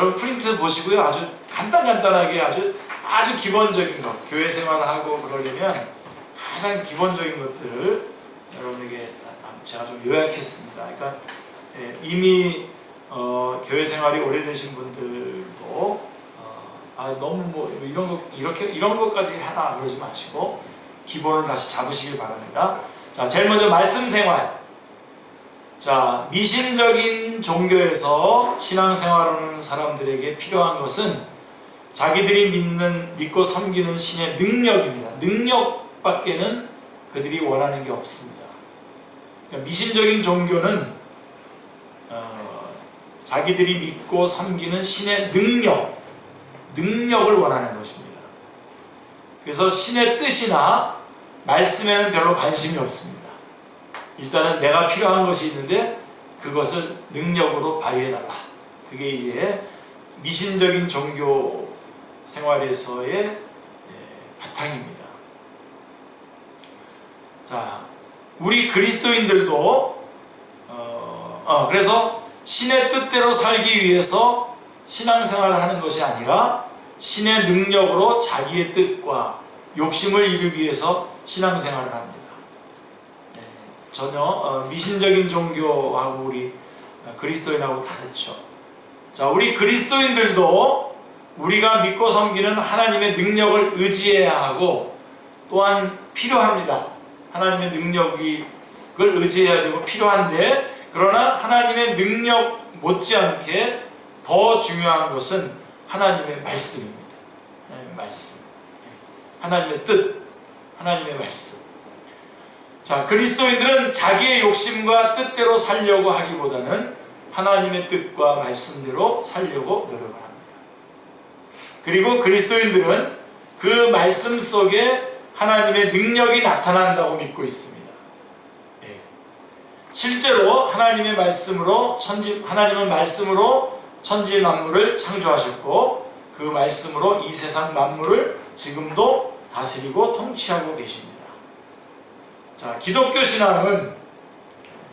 여러분 프린트 보시고요. 아주 간단하게 아주 기본적인 것, 교회 생활하고 그러려면 가장 기본적인 것들을 여러분에게 제가 좀 요약했습니다. 그러니까 이미 교회 생활이 오래되신 분들도 너무 뭐 이런 것까지 하나 그러지 마시고 기본을 다시 잡으시길 바랍니다. 자, 제일 먼저 말씀 생활. 자, 미신적인 종교에서 신앙생활하는 사람들에게 필요한 것은 자기들이 믿고 섬기는 신의 능력입니다. 능력밖에는 그들이 원하는 게 없습니다. 그러니까 미신적인 종교는 자기들이 믿고 섬기는 신의 능력을 원하는 것입니다. 그래서 신의 뜻이나 말씀에는 별로 관심이 없습니다. 일단은 내가 필요한 것이 있는데 그것을 능력으로 발휘해달라. 그게 이제 미신적인 종교 생활에서의 바탕입니다. 자, 우리 그리스도인들도 그래서 신의 뜻대로 살기 위해서 신앙생활을 하는 것이 아니라 신의 능력으로 자기의 뜻과 욕심을 이루기 위해서 신앙생활을 합니다. 전혀 미신적인 종교하고 우리 그리스도인하고 다르죠. 자, 우리 그리스도인들도 우리가 믿고 섬기는 하나님의 능력을 의지해야 하고 또한 필요합니다. 하나님의 능력을 의지해야 되고 필요한데, 그러나 하나님의 능력 못지않게 더 중요한 것은 하나님의 말씀입니다. 하나님의 말씀, 하나님의 뜻, 하나님의 말씀. 자, 그리스도인들은 자기의 욕심과 뜻대로 살려고 하기보다는 하나님의 뜻과 말씀대로 살려고 노력을 합니다. 그리고 그리스도인들은 그 말씀 속에 하나님의 능력이 나타난다고 믿고 있습니다. 실제로 하나님은 말씀으로 천지 만물을 창조하셨고 그 말씀으로 이 세상 만물을 지금도 다스리고 통치하고 계십니다. 자, 기독교 신앙은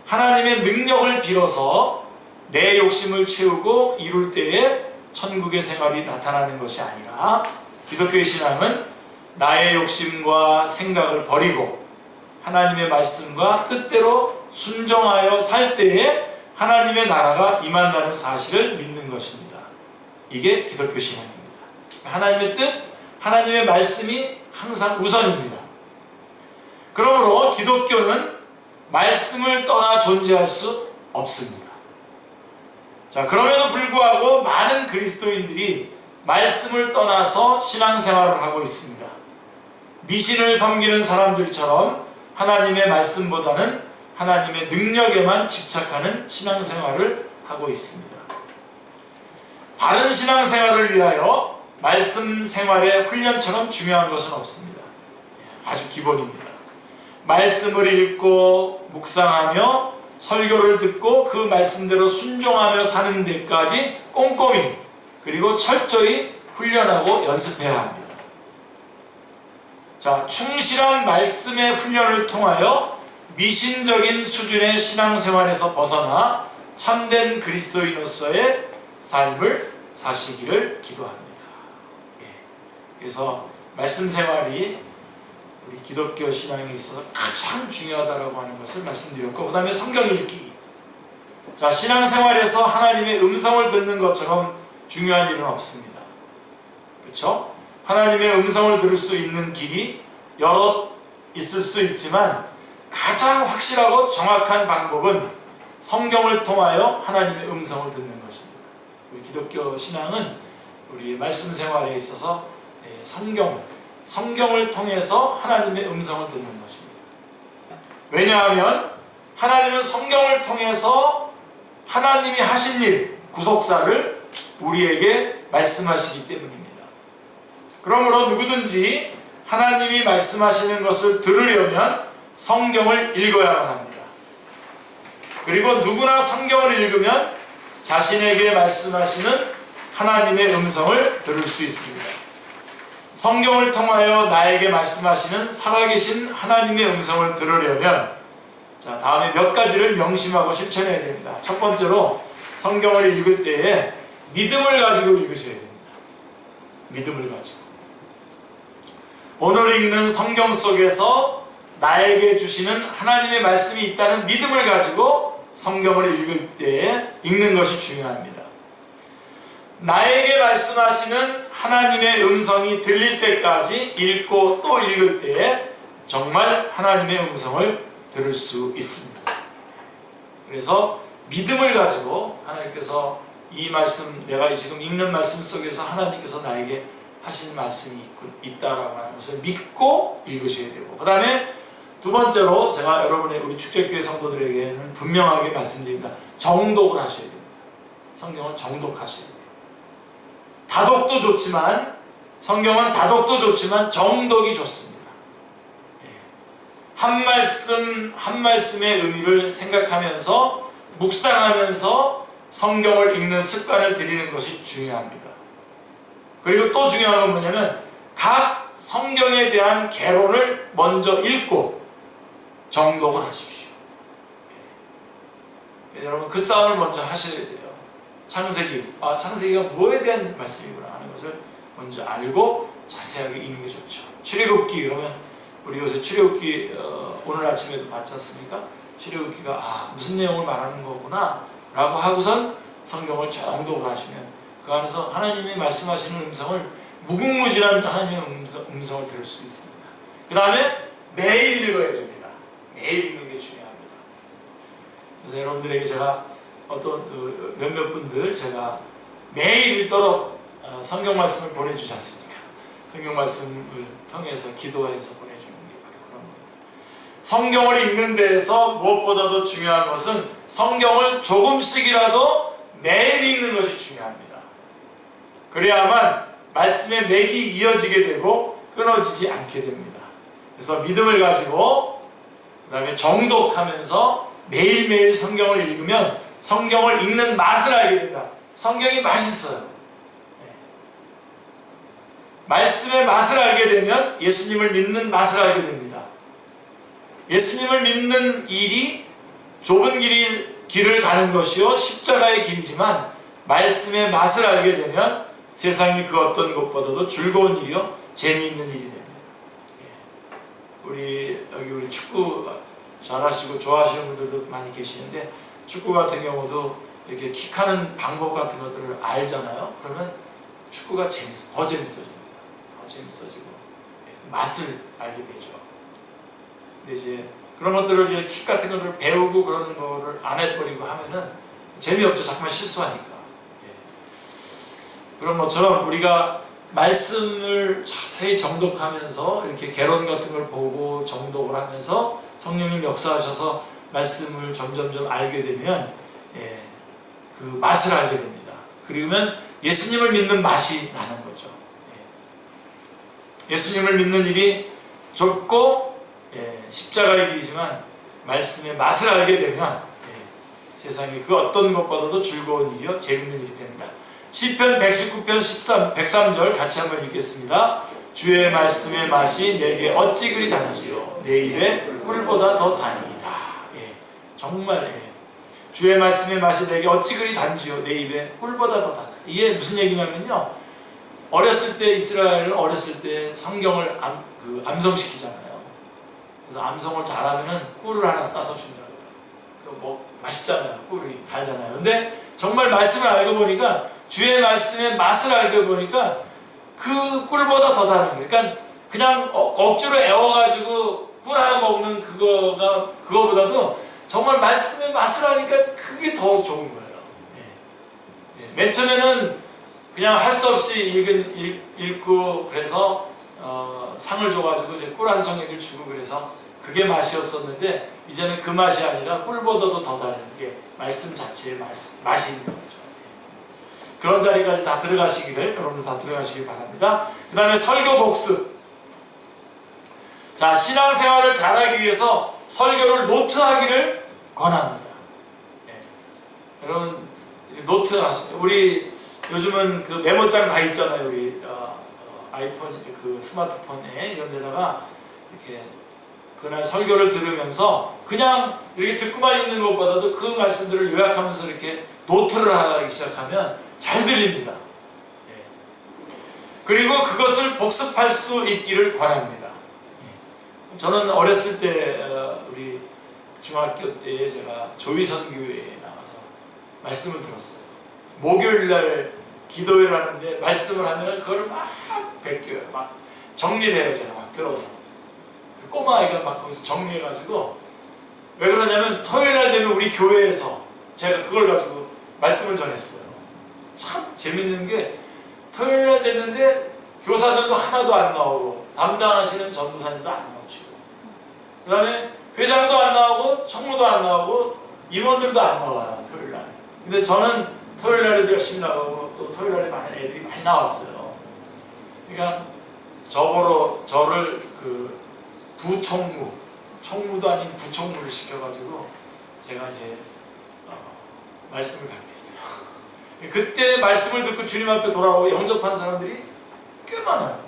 하나님의 능력을 빌어서 내 욕심을 채우고 이룰 때에 천국의 생활이 나타나는 것이 아니라, 기독교의 신앙은 나의 욕심과 생각을 버리고 하나님의 말씀과 뜻대로 순종하여 살 때에 하나님의 나라가 임한다는 사실을 믿는 것입니다. 이게 기독교 신앙입니다. 하나님의 뜻, 하나님의 말씀이 항상 우선입니다. 그러므로 기독교는 말씀을 떠나 존재할 수 없습니다. 자, 그럼에도 불구하고 많은 그리스도인들이 말씀을 떠나서 신앙생활을 하고 있습니다. 미신을 섬기는 사람들처럼 하나님의 말씀보다는 하나님의 능력에만 집착하는 신앙생활을 하고 있습니다. 바른 신앙생활을 위하여 말씀 생활의 훈련처럼 중요한 것은 없습니다. 아주 기본입니다. 말씀을 읽고 묵상하며 설교를 듣고 그 말씀대로 순종하며 사는 데까지 꼼꼼히 그리고 철저히 훈련하고 연습해야 합니다. 자, 충실한 말씀의 훈련을 통하여 미신적인 수준의 신앙생활에서 벗어나 참된 그리스도인으로서의 삶을 사시기를 기도합니다. 그래서 말씀 생활이 우리 기독교 신앙에 있어서 가장 중요하다고 하는 것을 말씀드렸고, 그 다음에 성경 읽기. 자, 신앙생활에서 하나님의 음성을 듣는 것처럼 중요한 일은 없습니다. 그렇죠? 하나님의 음성을 들을 수 있는 길이 여러 있을 수 있지만 가장 확실하고 정확한 방법은 성경을 통하여 하나님의 음성을 듣는 것입니다. 우리 기독교 신앙은 우리 말씀 생활에 있어서 성경을 통해서 하나님의 음성을 듣는 것입니다. 왜냐하면 하나님은 성경을 통해서 하나님이 하신 일, 구속사를 우리에게 말씀하시기 때문입니다. 그러므로 누구든지 하나님이 말씀하시는 것을 들으려면 성경을 읽어야만 합니다. 그리고 누구나 성경을 읽으면 자신에게 말씀하시는 하나님의 음성을 들을 수 있습니다. 성경을 통하여 나에게 말씀하시는 살아계신 하나님의 음성을 들으려면, 자, 다음에 몇 가지를 명심하고 실천해야 됩니다. 첫 번째로 성경을 읽을 때에 믿음을 가지고 읽으셔야 됩니다. 믿음을 가지고. 오늘 읽는 성경 속에서 나에게 주시는 하나님의 말씀이 있다는 믿음을 가지고 성경을 읽을 때에 읽는 것이 중요합니다. 나에게 말씀하시는 하나님의 음성이 들릴 때까지 읽고 또 읽을 때에 정말 하나님의 음성을 들을 수 있습니다. 그래서 믿음을 가지고 하나님께서 이 말씀, 내가 지금 읽는 말씀 속에서 하나님께서 나에게 하신 말씀이 있다라고 하는 것을 믿고 읽으셔야 되고, 그 다음에 두 번째로 제가 여러분의 우리 축제교회 성도들에게는 분명하게 말씀드립니다. 정독을 하셔야 됩니다. 성경을 정독하셔야 돼요. 다독도 좋지만, 성경은 다독도 좋지만 정독이 좋습니다. 한 말씀 한 말씀의 의미를 생각하면서 묵상하면서 성경을 읽는 습관을 들이는 것이 중요합니다. 그리고 또 중요한 건 뭐냐면 각 성경에 대한 개론을 먼저 읽고 정독을 하십시오. 여러분 그 싸움을 먼저 하셔야 돼요. 창세기가 뭐에 대한 말씀이구나 하는 것을 먼저 알고 자세하게 읽는 게 좋죠. 출애굽기, 그러면 우리 요새 출애굽기 오늘 아침에도 봤지 않습니까? 출애굽기가 무슨 내용을 말하는 거구나 라고 하고선 성경을 정독을 하시면 그 안에서 하나님이 말씀하시는 음성을, 무궁무진한 하나님의 음성을 들을 수 있습니다. 그 다음에 매일 읽어야 됩니다. 매일 읽는 게 중요합니다. 그래서 여러분들에게 제가 어떤 몇몇 분들 제가 매일 읽도록 성경 말씀을 보내주지 않습니까? 성경 말씀을 통해서 기도해서 보내주는 게 바로 그런 겁니다. 성경을 읽는 데에서 무엇보다도 중요한 것은 성경을 조금씩이라도 매일 읽는 것이 중요합니다. 그래야만 말씀의 맥이 이어지게 되고 끊어지지 않게 됩니다. 그래서 믿음을 가지고 그 다음에 정독하면서 매일매일 성경을 읽으면 성경을 읽는 맛을 알게 된다. 성경이 맛있어요. 말씀의 맛을 알게 되면 예수님을 믿는 맛을 알게 됩니다. 예수님을 믿는 일이 좁은 길을 가는 것이요 십자가의 길이지만 말씀의 맛을 알게 되면 세상이 그 어떤 것보다도 즐거운 일이요 재미있는 일이 됩니다. 우리 축구 잘하시고 좋아하시는 분들도 많이 계시는데 축구 같은 경우도 이렇게 킥하는 방법 같은 것들을 알잖아요. 그러면 축구가 더 재밌어집니다. 더 재밌어지고 맛을 알게 되죠. 근데 이제 그런 것들을 이제 킥 같은 것들을 배우고 그런 거를 안 해버리고 하면은 재미없죠. 자꾸만 실수하니까. 그런 것처럼 우리가 말씀을 자세히 정독하면서 이렇게 개론 같은 걸 보고 정독을 하면서 성령님 역사하셔서 말씀을 점점점 알게 되면 그 맛을 알게 됩니다. 그러면 예수님을 믿는 맛이 나는 거죠. 예수님을 믿는 일이 좁고 십자가의 길이지만 말씀의 맛을 알게 되면 세상에 그 어떤 것보다도 즐거운 일이요 재밌는 일이 됩니다. 시편 119편 103절 같이 한번 읽겠습니다. 주의 말씀의 맛이 내게 어찌 그리 단지요 내 입에 꿀보다 더 다니이다. 정말 주의 말씀의 맛이 내게 어찌 그리 단지요 내 입에 꿀보다 더 다니이다. 이게 무슨 얘기냐면요, 어렸을 때 이스라엘은 어렸을 때 성경을 암송시키잖아요. 그래서 암송을 잘하면은 꿀을 하나 따서 준다고요. 뭐 맛있잖아요. 꿀이 달잖아요. 근데 정말 말씀을 알고 보니까 주의 말씀의 맛을 알고 보니까 그 꿀보다 더 다른 거예요. 그러니까 그냥 억지로 애워가지고 꿀 하나 먹는 그거보다도 정말 말씀의 맛을 아니까 그게 더 좋은 거예요. 맨 처음에는 그냥 할 수 없이 읽고 그래서 상을 줘가지고 이제 꿀 한 송이를 주고 그래서 그게 맛이었었는데 이제는 그 맛이 아니라 꿀보다도 더 다른 게 말씀 자체의 맛이 있는 거죠. 그런 자리까지 다 들어가시기를, 여러분들 다 들어가시길 바랍니다. 그 다음에 설교 복습. 자, 신앙생활을 잘하기 위해서 설교를 노트하기를 권합니다. 여러분 노트 하시죠. 우리 요즘은 그 메모장 다 있잖아요. 우리 아이폰, 그 스마트폰에 이런 데다가 이렇게 그날 설교를 들으면서 그냥 이렇게 듣고만 있는 것보다도 그 말씀들을 요약하면서 이렇게 노트를 하기 시작하면 잘 들립니다. 예. 그리고 그것을 복습할 수 있기를 권합니다. 예. 저는 어렸을 때 우리 중학교 때 제가 조위선 교회에 나가서 말씀을 들었어요. 목요일 날 기도회를 하는데 말씀을 하면 그거를 막 베껴요. 막 정리를 해요. 제가 막 들어서 그 꼬마 아이가 막 거기서 정리해가지고, 왜 그러냐면 토요일 날 되면 우리 교회에서 제가 그걸 가지고 말씀을 전했어요. 참 재밌는 게 토요일 날 됐는데 교사들도 하나도 안 나오고 담당하시는 전도사님도 안 나오시고, 그 다음에 회장도 안 나오고 총무도 안 나오고 임원들도 안 나와요, 토요일 날. 근데 저는 토요일 날에도 열심히 나가고 또 토요일 날에 많은 애들이 많이 나왔어요. 그러니까 저를 그 부총무, 총무도 아닌 부총무를 시켜가지고 제가 이제 말씀을 가르쳤어요. 그때 말씀을 듣고 주님 앞에 돌아오고 영접한 사람들이 꽤 많아요.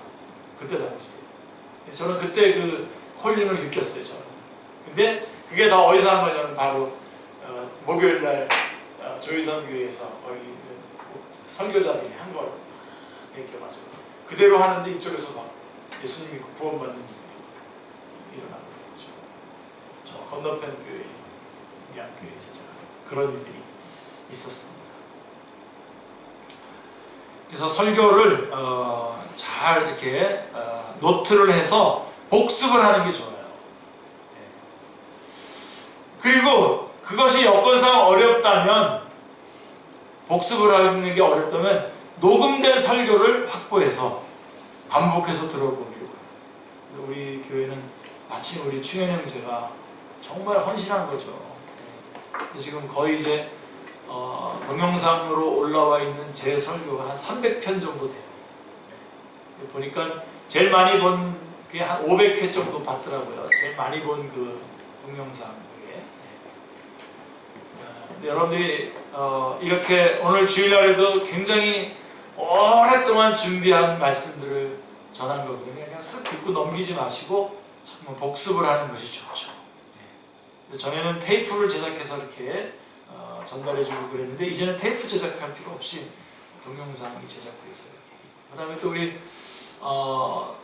그때 당시에. 저는 그때 그 콜링을 느꼈어요. 저는. 근데 그게 다 어디서 한 거냐면 바로 목요일날 조희선 교회에서 거기 선교자들이 한 걸 베껴가지고 그대로 하는데 이쪽에서 막 예수님이 구원받는 일이 일어나는 거죠. 저 건너편 교회, 양교회에서 제가 그런 일들이 있었습니다. 그래서 설교를 잘 이렇게 노트를 해서 복습을 하는 게 좋아요. 그리고 그것이 여건상 어렵다면, 복습을 하는 게 어렵다면 녹음된 설교를 확보해서 반복해서 들어보기로 해요. 우리 교회는 마침 우리 충현 형제가 정말 헌신한 거죠. 지금 거의 이제 동영상으로 올라와 있는 제 설교가 한 300편 정도 돼요. 보니까 제일 많이 본 게 한 500회 정도 봤더라고요. 제일 많이 본 그 동영상. 여러분들이 이렇게 오늘 주일날에도 굉장히 오랫동안 준비한 말씀들을 전한 거거든요. 그냥 쓱 듣고 넘기지 마시고 정말 복습을 하는 것이 좋죠. 전에는 테이프를 제작해서 이렇게 전달해주고 그랬는데, 이제는 테이프 제작할 필요 없이 동영상이 제작돼서 이렇게. 그다음에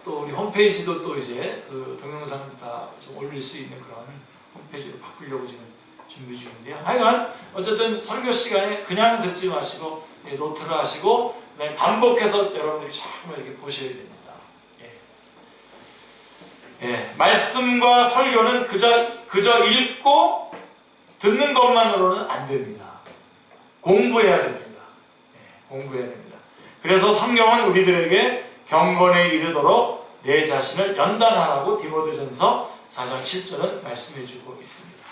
또 우리 홈페이지도 또 이제 그 동영상도 다 좀 올릴 수 있는 그런 홈페이지로 바꾸려고 지금 준비 중인데요. 하여간 어쨌든 설교 시간에 그냥 듣지 마시고 노트를 하시고 반복해서 여러분들이 자꾸 이렇게 보셔야 됩니다. 말씀과 설교는 그저 읽고 듣는 것만으로는 안 됩니다. 공부해야 됩니다. 공부해야 됩니다. 그래서 성경은 우리들에게 경건에 이르도록 내 자신을 연단하라고 디모데전서 4장 7절은 말씀해주고 있습니다.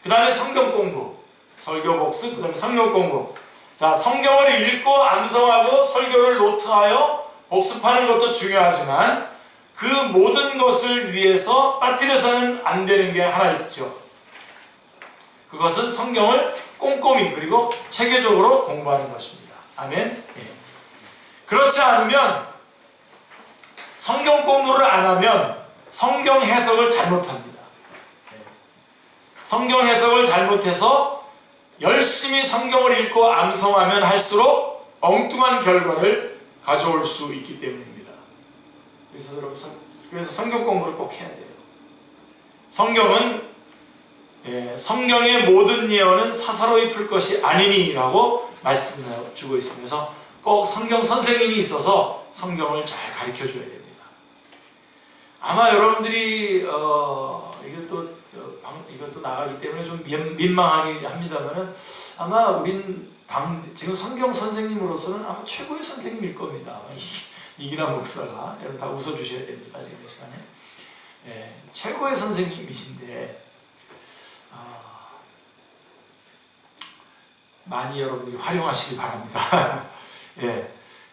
그 다음에 성경 공부, 설교 복습, 그 다음에 성경 공부. 자, 성경을 읽고 암송하고 설교를 노트하여 복습하는 것도 중요하지만 그 모든 것을 위해서 빠뜨려서는 안 되는 게 하나 있죠. 그것은 성경을 꼼꼼히 그리고 체계적으로 공부하는 것입니다. 아멘. 그렇지 않으면, 성경 공부를 안 하면 성경 해석을 잘못합니다. 성경 해석을 잘못해서 열심히 성경을 읽고 암송하면 할수록 엉뚱한 결과를 가져올 수 있기 때문입니다. 그래서 여러분, 성경 공부를 꼭 해야 돼요. 성경은 성경의 모든 예언은 사사로이 풀 것이 아니니라고 말씀을 주고 있습니다. 그래서 꼭 성경 선생님이 있어서 성경을 잘 가르쳐 줘야 됩니다. 아마 여러분들이 이것도 나가기 때문에 좀 민망하긴 합니다만은, 아마 우린 지금 성경 선생님으로서는 아마 최고의 선생님일 겁니다. 이기나 목사가. 여러분 다 웃어주셔야 됩니다. 지금 이 시간에. 최고의 선생님이신데 많이 여러분들이 활용하시기 바랍니다.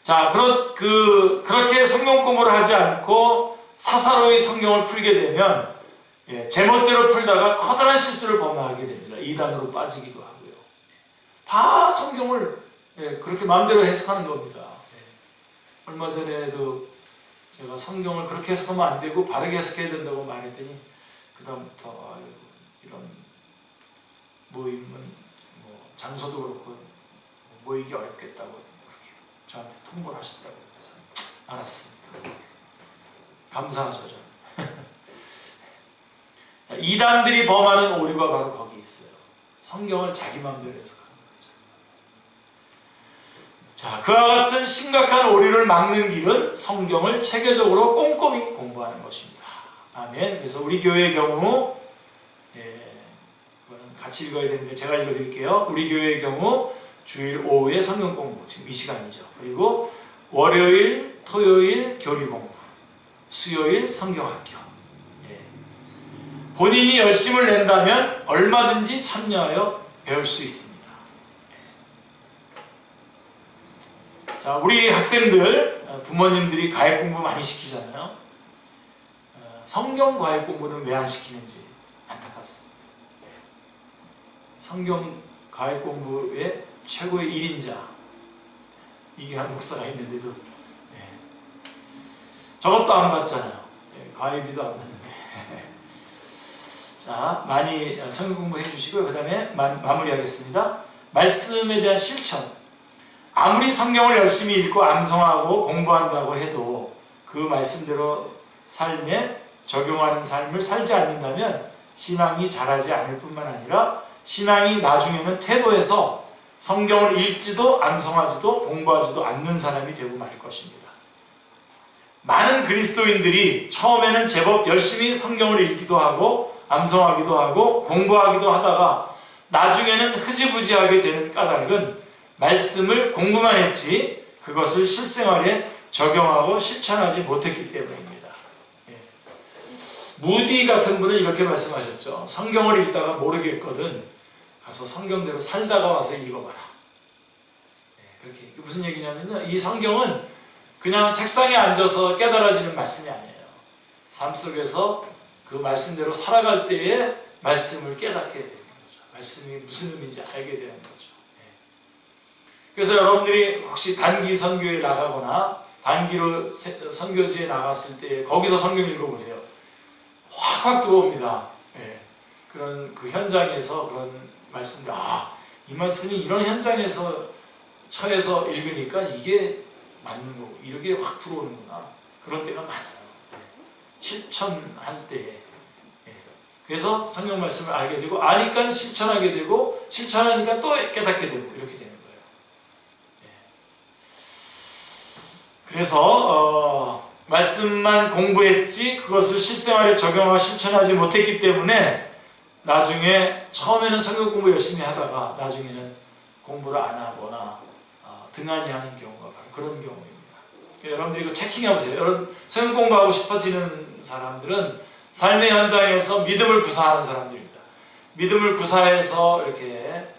자, 그렇게 성경 공부를 하지 않고 사사로이 성경을 풀게 되면 제멋대로 풀다가 커다란 실수를 범하게 됩니다. 이단으로 빠지기도 하고요. 다 성경을 그렇게 마음대로 해석하는 겁니다. 얼마 전에도 제가 성경을 그렇게 해석하면 안 되고 바르게 해석해야 된다고 말했더니 그다음부터 이런 모임은 장소도 그렇고 모이기 어렵겠다고 저한테 통보를 하시더라고요. 그래서 알았습니다. 감사하죠. 자, 이단들이 범하는 오류가 바로 거기 있어요. 성경을 자기 마음대로 해서 가는 거죠. 자, 그와 같은 심각한 오류를 막는 길은 성경을 체계적으로 꼼꼼히 공부하는 것입니다. 아멘. 그래서 우리 교회의 경우, 이거는 같이 읽어야 되는데 제가 읽어드릴게요. 우리 교회의 경우 주일 오후에 성경 공부, 지금 이 시간이죠. 그리고 월요일, 토요일 교리 공부, 수요일 성경학교. 본인이 열심을 낸다면 얼마든지 참여하여 배울 수 있습니다. 자, 우리 학생들, 부모님들이 과외 공부 많이 시키잖아요. 성경 과외 공부는 왜 안 시키는지 안타깝습니다. 성경 과외 공부의 최고의 1인자 이기한 목사가 있는데도 저것도 안 받잖아요. 과외비도 안 받는데. 자, 많이 성경 공부해 주시고요. 그 다음에 마무리하겠습니다. 말씀에 대한 실천. 아무리 성경을 열심히 읽고 암송하고 공부한다고 해도 그 말씀대로 삶에 적용하는 삶을 살지 않는다면 신앙이 자라지 않을 뿐만 아니라 신앙이 나중에는 퇴보해서 성경을 읽지도 암송하지도 공부하지도 않는 사람이 되고 말 것입니다. 많은 그리스도인들이 처음에는 제법 열심히 성경을 읽기도 하고 암송하기도 하고 공부하기도 하다가 나중에는 흐지부지하게 되는 까닭은 말씀을 공부만 했지 그것을 실생활에 적용하고 실천하지 못했기 때문입니다. 무디 같은 분은 이렇게 말씀하셨죠. 성경을 읽다가 모르겠거든 가서 성경대로 살다가 와서 읽어봐라. 그렇게 무슨 얘기냐면요, 이 성경은 그냥 책상에 앉아서 깨달아지는 말씀이 아니에요. 삶 속에서 그 말씀대로 살아갈 때에 말씀을 깨닫게 되는 거죠. 말씀이 무슨 의미인지 알게 되는 거죠. 그래서 여러분들이 혹시 단기 선교에 나가거나 단기로 선교지에 나갔을 때 거기서 성경 읽어보세요. 확 들어옵니다. 그런 그 현장에서 그런 말씀들, 이 말씀이 이런 현장에서 처해서 읽으니까 이게 맞는 거고 이렇게 확 들어오는구나. 그런 때가 많아요. 실천할 때. 그래서 성경 말씀을 알게 되고 아니까 실천하게 되고 실천하니까 또 깨닫게 되고 이렇게 되는 거예요. 그래서 말씀만 공부했지 그것을 실생활에 적용하고 실천하지 못했기 때문에 나중에 처음에는 성경 공부 열심히 하다가 나중에는 공부를 안 하거나 등한히 하는 경우가 바로 그런 경우입니다. 여러분들이 이거 체킹해보세요. 여러분 성경 공부하고 싶어지는 사람들은 삶의 현장에서 믿음을 구사하는 사람들입니다. 믿음을 구사해서 이렇게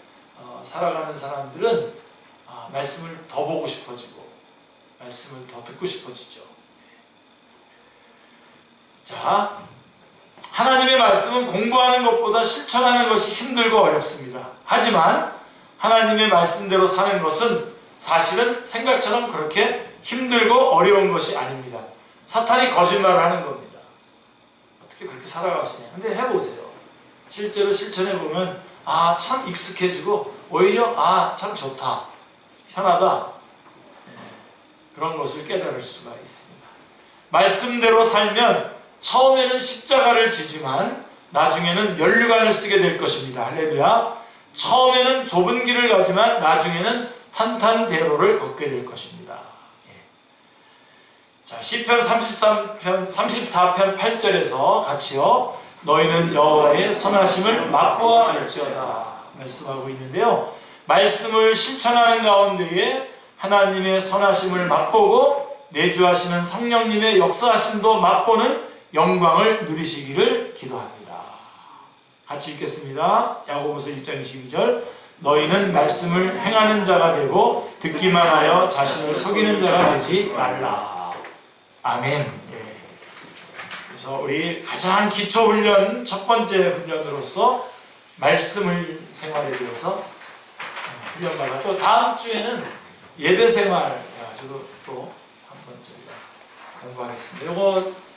살아가는 사람들은 말씀을 더 보고 싶어지고 말씀을 더 듣고 싶어지죠. 자, 하나님의 말씀은 공부하는 것보다 실천하는 것이 힘들고 어렵습니다. 하지만 하나님의 말씀대로 사는 것은 사실은 생각처럼 그렇게 힘들고 어려운 것이 아닙니다. 사탄이 거짓말을 하는 겁니다. 어떻게 그렇게 살아갈 수 있냐. 근데 해보세요. 실제로 실천해보면 참 익숙해지고 오히려 참 좋다, 편하다, 그런 것을 깨달을 수가 있습니다. 말씀대로 살면 처음에는 십자가를 지지만 나중에는 면류관을 쓰게 될 것입니다. 할렐루야. 처음에는 좁은 길을 가지만 나중에는 탄탄대로를 걷게 될 것입니다. 자, 시편 34편 8절에서 같이요. 너희는 여호와의 선하심을 맛보아 알지어다 말씀하고 있는데요. 말씀을 실천하는 가운데에 하나님의 선하심을 맛보고 내주하시는 성령님의 역사하심도 맛보는 영광을 누리시기를 기도합니다. 같이 읽겠습니다. 야고보서 1장 22절 너희는 말씀을 행하는 자가 되고 듣기만 하여 자신을 속이는 자가 되지 말라. 아멘. 그래서 우리 가장 기초 훈련, 첫 번째 훈련으로서 말씀을 생활에 대해서 훈련받았고 다음 주에는 예배 생활 가지고 또 한번 저희가 공부하겠습니다.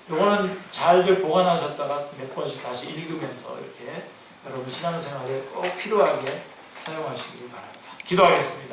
요거는 잘들 보관하셨다가 몇 번씩 다시 읽으면서 이렇게 여러분 신앙생활에 꼭 필요하게 사용하시길 바랍니다. 기도하겠습니다.